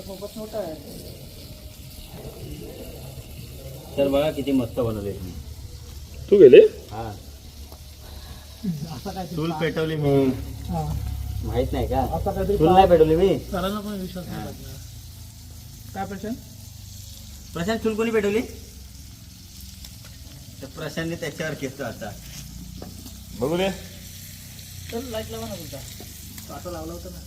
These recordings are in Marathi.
खूपच मोठा आहे. तर बघा किती मस्त बनवले तुम्ही. तू गेले हा असा काय चूल पेटवली मी. हा माहित नाही का? असा काहीतरी चूल नाही पेटवली मी. सरांना पण विश्वास नाही बसला. काय प्रश्न? प्रशांत चूल कोणी पेटवली? तर प्रशांतने त्याच्यावर केलं आता. बघू दे. चल लाईट लावा ना तुमचा. तो आता लावला होता ना.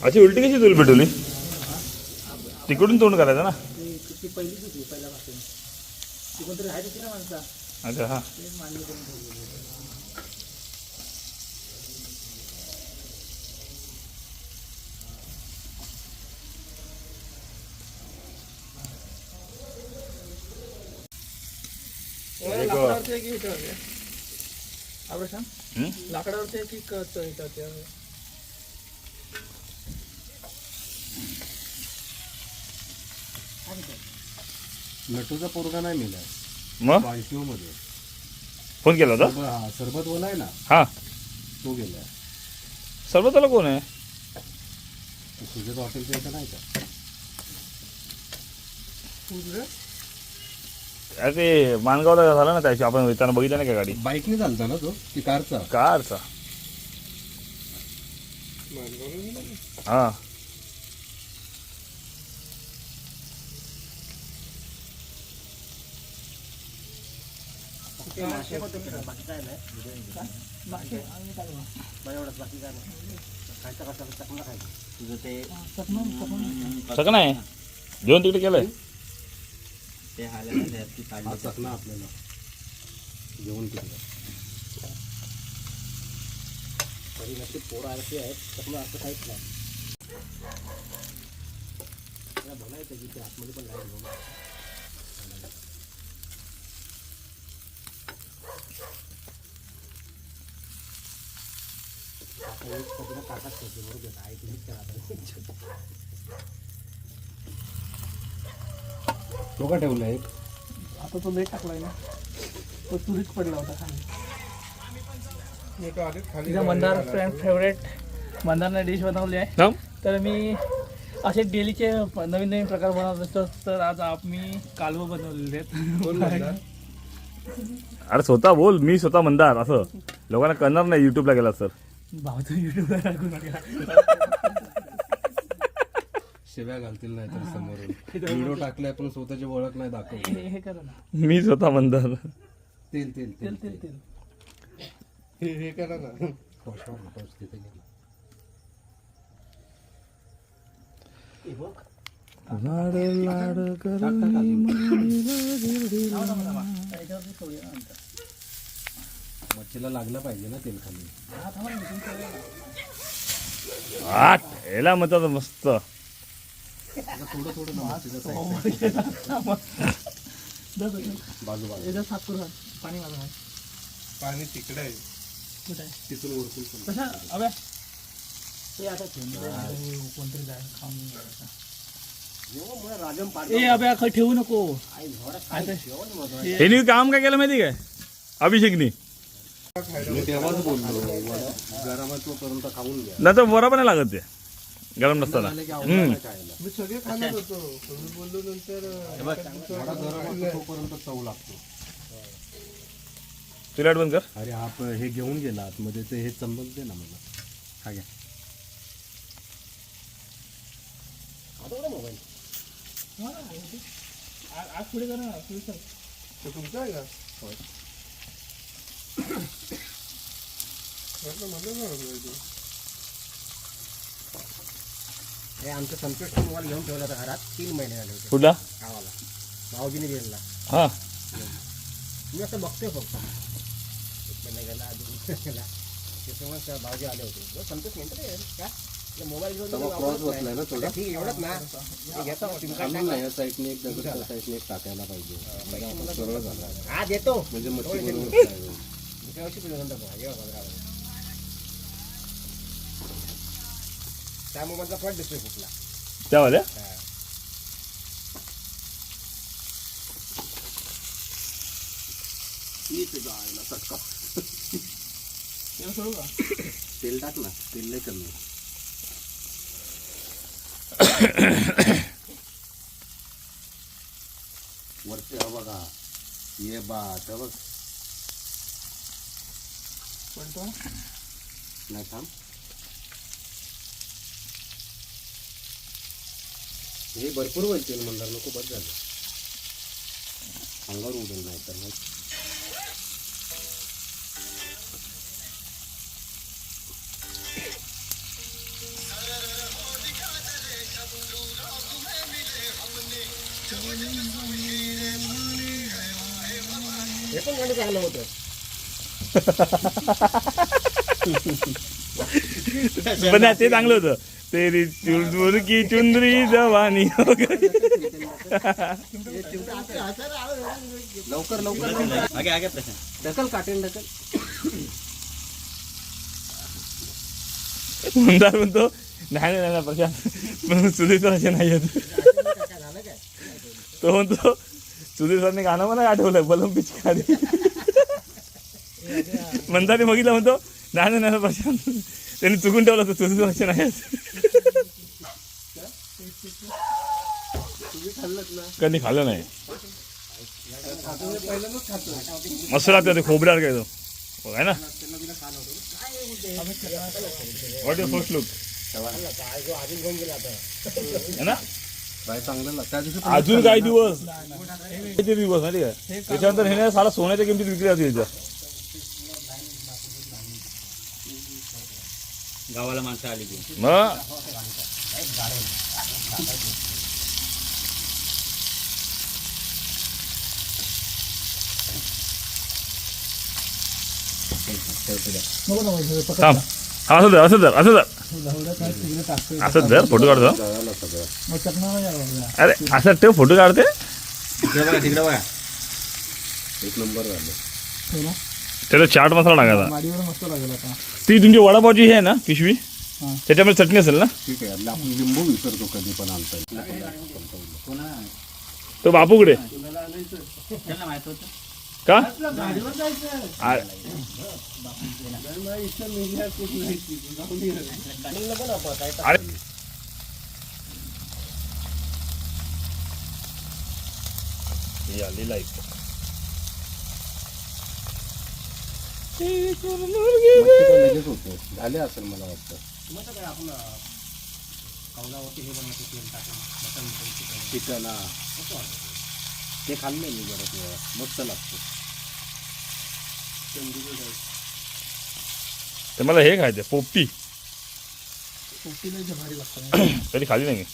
अशी उलटी कशी चूल पेटवली? तिकडून तोंड करायचं ना. ती पहिलीच होती पहिल्यापासून. ती कोणतरी राहत होती ना माणसा. अच्छा हा. तेच मान्य करून ठेवलेली. लाकडावरती आहे की ह्याच्यावरती आहे? आपलं सांग. लाकडावरती आहे की ह्याच्यावरती आहे? नटूचा पोरगा नाही मिळाला मग बायशिव मध्ये फोन केला होता. हा सरबत वाला आहे ना हा तो गेलाय. सर्वताला कोण आहे? सुजत हॉटेलच्या इथं नाही का? अरे ते माणगावला झाला ना त्याशी आपण येताना बघितलं नाही का गाडी? बाईकने चालता ना तो की कारचा? कारचा. हा बाकी काय नाही. बाकी आणि काय बघा. एवढंच बाकी काय नाही. खायचं कसं चकना खायचं. तुझं ते सगळं नाही जेवण तिकडे केलंय. ते हायला ती हा काढली. चकना आपल्याला जेवण केलं तरी नक्की पोरं अशी आहेत चकना असं काहीच नाही. बनायचं की ते आतमध्ये पण लाईट घेऊन काकाच करते बरोबर आहे तुम्हीच करा. तो का ठेवला एक? आता तो लेट टाकलाय ना. तो चुरीच पडला होता खाली. तिचा मंदार फ्रेंड फेवरेट मंदारने डिश बनवली आहे. हा? तर मी असे डेलीचे नवीन नवीन प्रकार बनवत असतो. तर आज मी कालवं बनवलेले आहेत. अरे स्वतः बोल, मी स्वतः मंदार असं लोकांना कळणार नाही युट्यूबला गेला सर. भाऊ तू युट्यूबला टाकू नका. शिव्या घालतील नाही तर समोरून व्हिडिओ टाकलाय पण स्वतःची ओळख नाही दाखवली. हे करा ना. मी स्वतः मंदार. तेल तेल तेल तेल तेल. हे करा ना. तिथे गेला. लाड लाड कर याच्यावरती सोडूया ना नंतर. मच्छीला लागलं पाहिजे ना तेल खाली. हा थांबा ना, इथून सोडूया ना. आठ याला म्हणतात मस्त. थोडं थोडं ना मच्छीचं साईड बाजू बाजू याच्यात साफ करू पाणी माझं आहे. पाणी तिकडे आहे कुठं आहे? तिथून वरतून कशा अबे ते आता कोणतरी जाय खाऊन घ्यायचं. राजम ए अबे खा ठेवू नको. यांनी काम काय केलं माहिती काय अभिषेकनी? मी तेव्हाच बोललो गरम आहे तोपर्यंत खाऊन घ्या. नाही तर बरं पण नाही लागत ते गरम नसताना. मी सगळे खाणार होतो मी बोललो नंतर थोडा गरम असतो तोपर्यंत चव लागतो. तुला बंद कर. अरे आप हे घेऊन गेला आतमध्ये ते हे चम्मच दे ना मला. हा घ्या. मोबाईल आज पुढे करा ना पुढे सर. ते तुमचं आहे का? हे आमचं संकेत मोबाईल घेऊन ठेवला होता घरात 3 महिने झाले होते कुठला? गावाला. भाऊजीने दिलेला. हा मी असं बघतोय फक्त. 1 महिना गेला 2 महिना गेला. त्याच्यामुळे भाऊजी आले होते. संतोष म्हणतो रे का मोबाईल घेऊन क्रॉस बसलाय ना थोडा. ठीक एवढंच ना. ते घेतो सिम कार्ड आम्ही नाही या साईडने एक दगड त्या साईडने एक टाकायला पाहिजे. सरळ झाला आज येतो. म्हणजे मच्छी बरोबर खायला. दुसऱ्या वर्षी तुझ्या नंतर जेव्हा बघा त्या मोबाईलचा फट दिसतोय कुठला. त्यावाल्या तुझा आईला चटका. तेल सोडू का? तेल टाक ना, तेल लय कमी. वरती हा बघा, ये बात बघ. पडतो नाही थांब. हे भरपूर होईल तेल म्हणणार नको, बस झालं. अंगावर उडेल नाही तर मग. हे पण गाणं चांगलं होतं. पण नाही, ते चांगलं होतं. तेरी चुंदरी की चुंदरी जवानी लवकर लवकर आगे आगे प्रश्न ढकल काटेल ढकल. मंदार म्हणतो नाही नाही प्रशांत सुधीर सरांचे नाही आहेत. झालं काय? तो म्हणतो सुधीर सरांनी गाणं मला आठवलं बलम पिचकारी. मंदारने बघितलं म्हणतो नाही नाही प्रशांत त्यांनी चुकून ठेवलं होतं सुधीर सरांचे नाही आहेत. तुम्ही खाल्लंच ना. कधी खाल्लं नाही. पहिल्यांदाच खातो. मस्त लागतं ते खोबऱ्यावर काय तो आहे ना. व्हॉट युअर फर्स्ट लुक अजून घेऊन गेला आता. है ना. काय चांगलं त्या दिवशी अजून काही दिवस किती दिवस माहिती का त्याच्यानंतर हे साला सोन्याच्या किमतीत विक्री होती याच्या. गावाला माणसं आली की मग नको नको थांब. हा असं धर असं धर असं धर तिकडे टाकतो. असं धर फोटो काढतो. मग चकना नाही यावं. अरे असं ठेव फोटो काढते. तिकडे बघा. एक नंबर झालं. हो ना? त्याला चाट मसाला टाकायचा. माडीवर मस्त लागेल आता. ती तुमची वडापावची हे आहे ना पिशवी हा. त्याच्यामध्ये चटणी असेल ना. ठीक आहे. आपण लिंबू विसरतो कधी पण आणता. तो बापूकडे का आ- अरे ही आली लाईट. लगेच होते. झाले असेल मला वाटतं. चिकन ते खाल्लं मी बरं वेळा. मस्त लागतं. ते मला हे खायचं पोपटी. पोपटीला इथे भारी लागतं. कधी खाली नाही मी.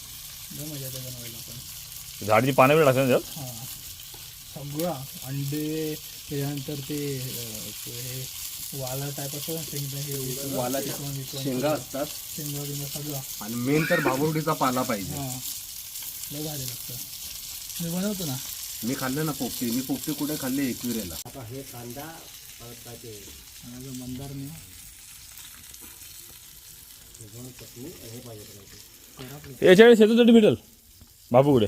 लय मजा येते बनवायला पण. झाडीची पानं वेळ लागतात ना त्यात. हा सगळं अंडे त्याच्यानंतर ते हे वाला टाईप असतं ना शेंगा हे वालाच्या शेंगा असतात शेंगा बिंगा सगळं. आणि मेन तर बाबुर्डीचा पाला पाहिजे. हां लय भारी लागतं. मी बनवतो ना. मी खाल्लं ना पोपटी. मी पोपटी कुठे खाल्ली एकविरेला. हे कांदा मंदारने याच्याकडे शेतासाठी भेटेल बापूकडे.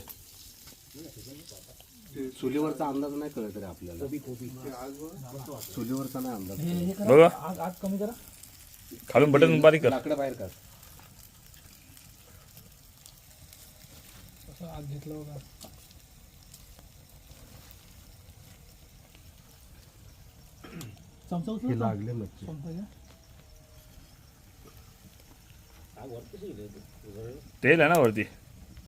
चुलीवरचा अंदाज नाही कळत रे आपल्याला. चुलीवरचा नाही अंदाज. हे करा. बघा आग कमी करा. खालून बटन बारीक कर. लाकडं बाहेर काढ. कसं आग घेतलं बघा. चमचा उचलू का? लागले मच्छी. चमचा घ्या. तेल आहे ना वरती.